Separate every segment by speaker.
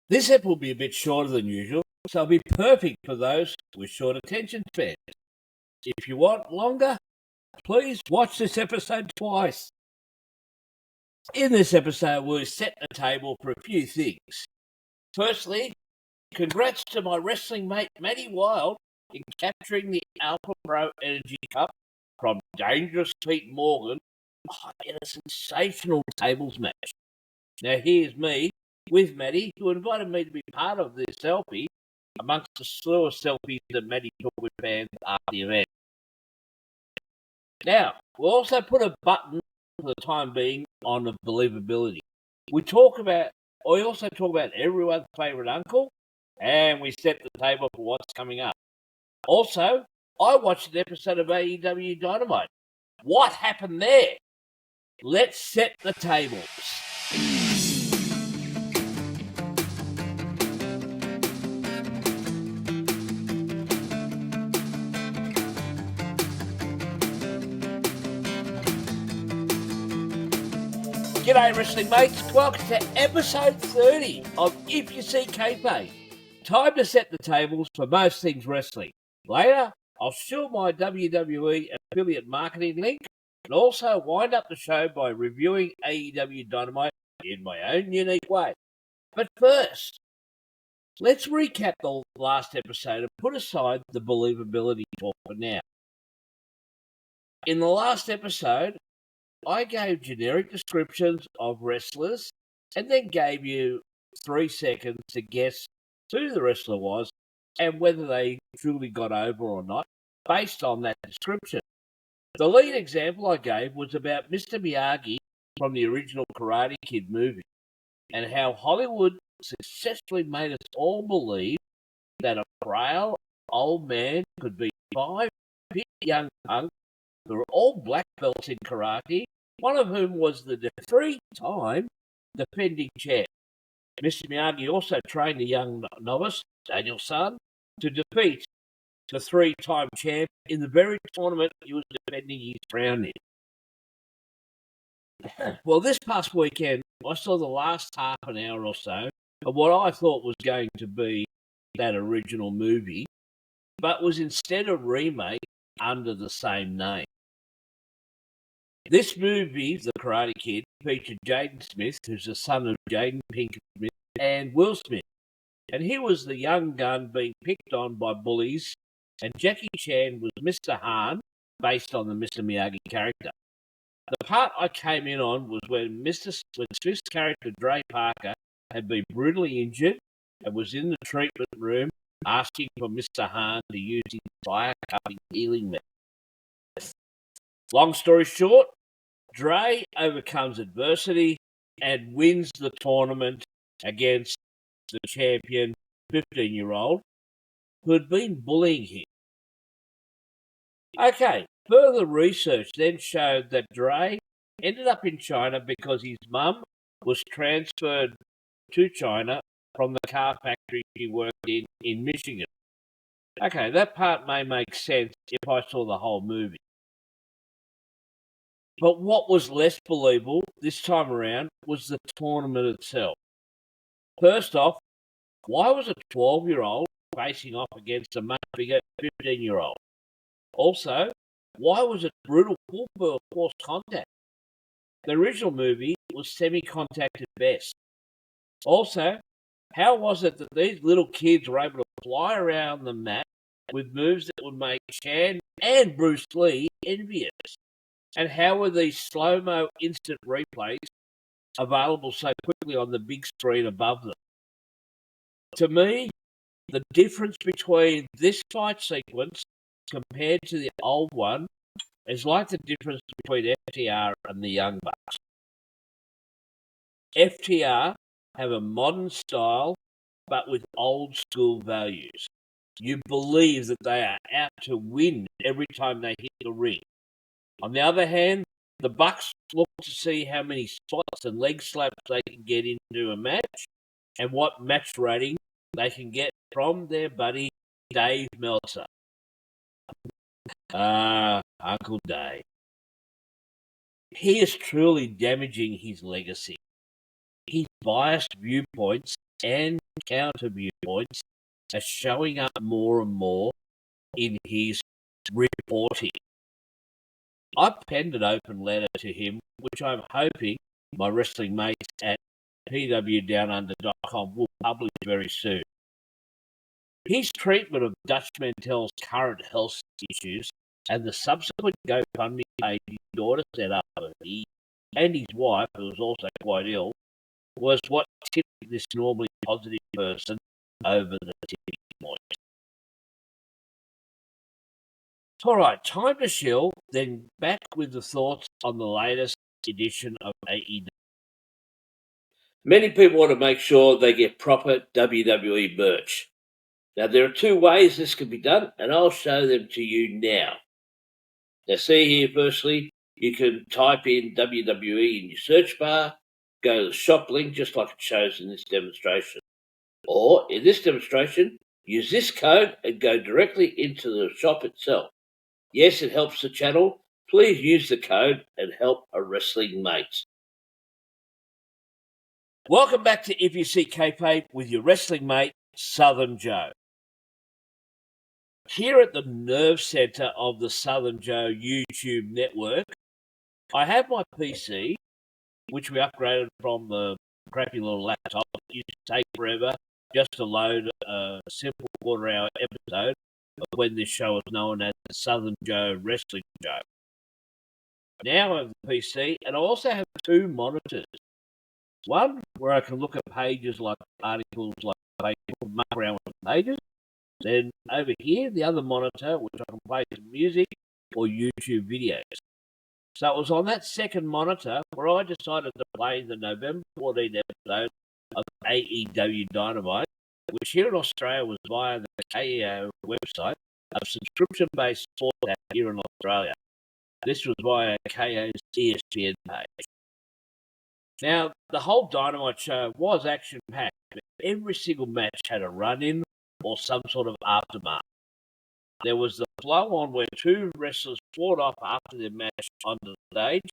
Speaker 1: This ep will be a bit shorter than usual, so it'll be perfect for those with short attention spans. If you want longer, please watch this episode twice. In this episode, we'll set the table for a few things. Firstly, congrats to my wrestling mate Matty Wild in capturing the Alpha Pro Energy Cup from Dangerous Pete Morgan in a sensational tables match. Now here's me with Matty, who invited me to be part of this selfie amongst the slew of selfies that Matty took with fans after the event. Now, we'll also put a button for the time being on the believability. We also talk about everyone's favourite uncle, and we set the table for what's coming up. Also, I watched an episode of AEW Dynamite. What happened there? Let's set the tables. G'day wrestling mates, welcome to episode 30 of You See Kayfabe. Time to set the tables for most things wrestling. Later, I'll show my WWE affiliate marketing link and also wind up the show by reviewing AEW Dynamite in my own unique way. But first, let's recap the last episode and put aside the believability talk for now. In the last episode, I gave generic descriptions of wrestlers and then gave you 3 seconds to guess who the wrestler was and whether they truly got over or not based on that description. The lead example I gave was about Mr. Miyagi from the original Karate Kid movie and how Hollywood successfully made us all believe that a frail old man could beat 5 fit young punks who were all black belts in karate, one of whom was the 3-time defending champ. Mr. Miyagi also trained a young novice, Daniel-san, to defeat the 3-time champ in the very tournament he was defending his crown in. Well, this past weekend, I saw the last half an hour or so of what I thought was going to be that original movie, but was instead a remake under the same name. This movie, The Karate Kid, featured Jaden Smith, who's the son of Jaden Pinkett Smith, and Will Smith. And he was the young gun being picked on by bullies, and Jackie Chan was Mr. Han, based on the Mr. Miyagi character. The part I came in on was when Smith's character, Dre Parker, had been brutally injured and was in the treatment room asking for Mr. Han to use his fire-cupping healing method. Long story short, Dre overcomes adversity and wins the tournament against the champion 15-year-old who had been bullying him. Okay, further research then showed that Dre ended up in China because his mum was transferred to China from the car factory she worked in Michigan. Okay, that part may make sense if I saw the whole movie. But what was less believable this time around was the tournament itself. First off, why was a 12-year-old facing off against a much bigger 15-year-old? Also, why was it brutal full force contact? The original movie was semi-contact at best. Also, how was it that these little kids were able to fly around the mat with moves that would make Chan and Bruce Lee envious? And how were these slow-mo instant replays available so quickly on the big screen above them? To me, the difference between this fight sequence compared to the old one is like the difference between FTR and the Young Bucks. FTR have a modern style, but with old-school values. You believe that they are out to win every time they hit the ring. On the other hand, the Bucks look to see how many spots and leg slaps they can get into a match and what match rating they can get from their buddy Dave Meltzer. Uncle Dave. He is truly damaging his legacy. His biased viewpoints and counter viewpoints are showing up more and more in his reporting. I penned an open letter to him, which I'm hoping my wrestling mates at pwdownunder.com will publish very soon. His treatment of Dutch Mantel's current health issues and the subsequent GoFundMe page his daughter set up for he and his wife, who was also quite ill, was what tipped this normally positive person over the tipping point. All right, time to chill, then back with the thoughts on the latest edition of AEW. Many people want to make sure they get proper WWE merch. Now, there are two ways this can be done, and I'll show them to you now. Now, see here, firstly, you can type in WWE in your search bar, go to the shop link, just like it shows in this demonstration. Or, in this demonstration, use this code and go directly into the shop itself. Yes, it helps the channel. Please use the code and help a wrestling mate. Welcome back to If You See Kayfabe with your wrestling mate, SouthernJoe. Here at the nerve centre of the SouthernJoe YouTube network, I have my PC, which we upgraded from the crappy little laptop that used to take forever just to load a simple quarter-hour episode of when this show is known as the SouthernJoe Wrestling Show. Now I have the PC, and I also have two monitors. One where I can look at pages like articles, like Facebook, muck around with the pages. Then over here, the other monitor, which I can play some music or YouTube videos. So it was on that second monitor where I decided to play the November 14th episode of AEW Dynamite, which here in Australia was via the KEO website, a subscription-based sport app here in Australia. This was via KO's ESPN page. Now, the whole Dynamite show was action-packed, but every single match had a run-in or some sort of aftermath. There was the flow-on where two wrestlers fought off after their match on the stage,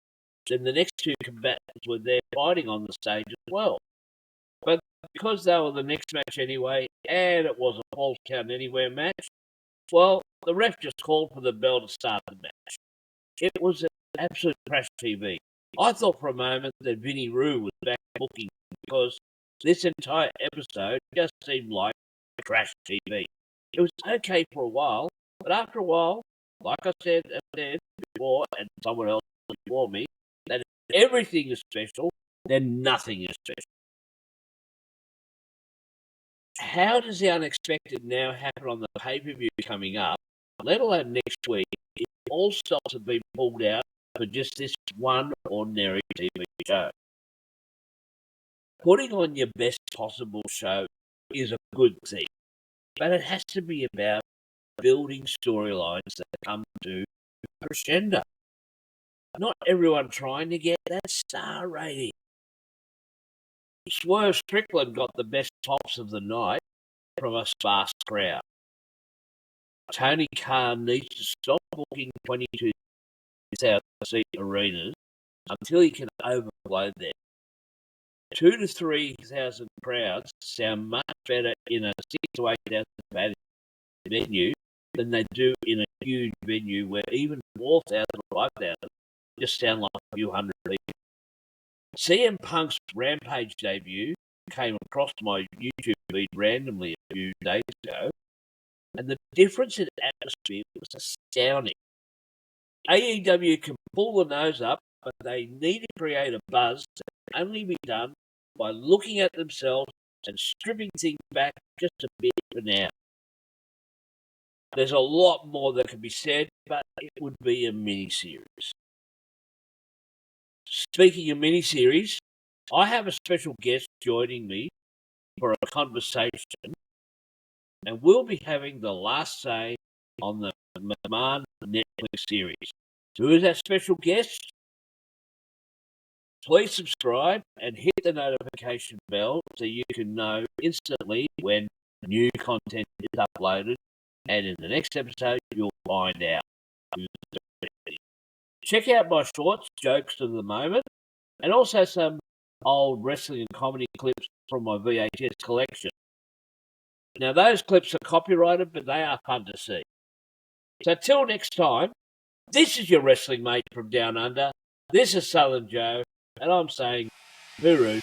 Speaker 1: then the next two combatants were there fighting on the stage as well. But because they were the next match anyway, and it was a false count anywhere match, well, the ref just called for the bell to start the match. It was an absolute crash TV. I thought for a moment that Vinnie Roo was back booking because this entire episode just seemed like crash TV. It was okay for a while, but after a while, like I said before, and someone else before me, that if everything is special, then nothing is special. How does the unexpected now happen on the pay-per-view coming up, let alone next week, if all stops have been pulled out for just this one ordinary TV show? Putting on your best possible show is a good thing, but it has to be about building storylines that come to a crescendo. Not everyone trying to get that star rating. Swerve Strickland got the best pops of the night from a sparse crowd. Tony Khan needs to stop booking 22,000-seat arenas until he can overflow them. 2,000 to 3,000 crowds sound much better in a 6,000 to 8,000 venue than they do in a huge venue where even 4,000 or 5,000 just sound like a few hundred people. CM Punk's Rampage debut came across my YouTube feed randomly a few days ago, and the difference in atmosphere was astounding. AEW can pull the nose up, but they need to create a buzz that can only be done by looking at themselves and stripping things back just a bit for now. There's a lot more that can be said, but it would be a mini-series. Speaking of mini-series, I have a special guest joining me for a conversation, and we'll be having the last say on the McMahon Netflix series. Who is that special guest? Please subscribe and hit the notification bell so you can know instantly when new content is uploaded, and in the next episode you'll find out who's the special. Check out my shorts, jokes of the moment, and also some old wrestling and comedy clips from my VHS collection. Now, those clips are copyrighted, but they are fun to see. So, till next time, this is your wrestling mate from Down Under. This is Southern Joe, and I'm saying, hooroo.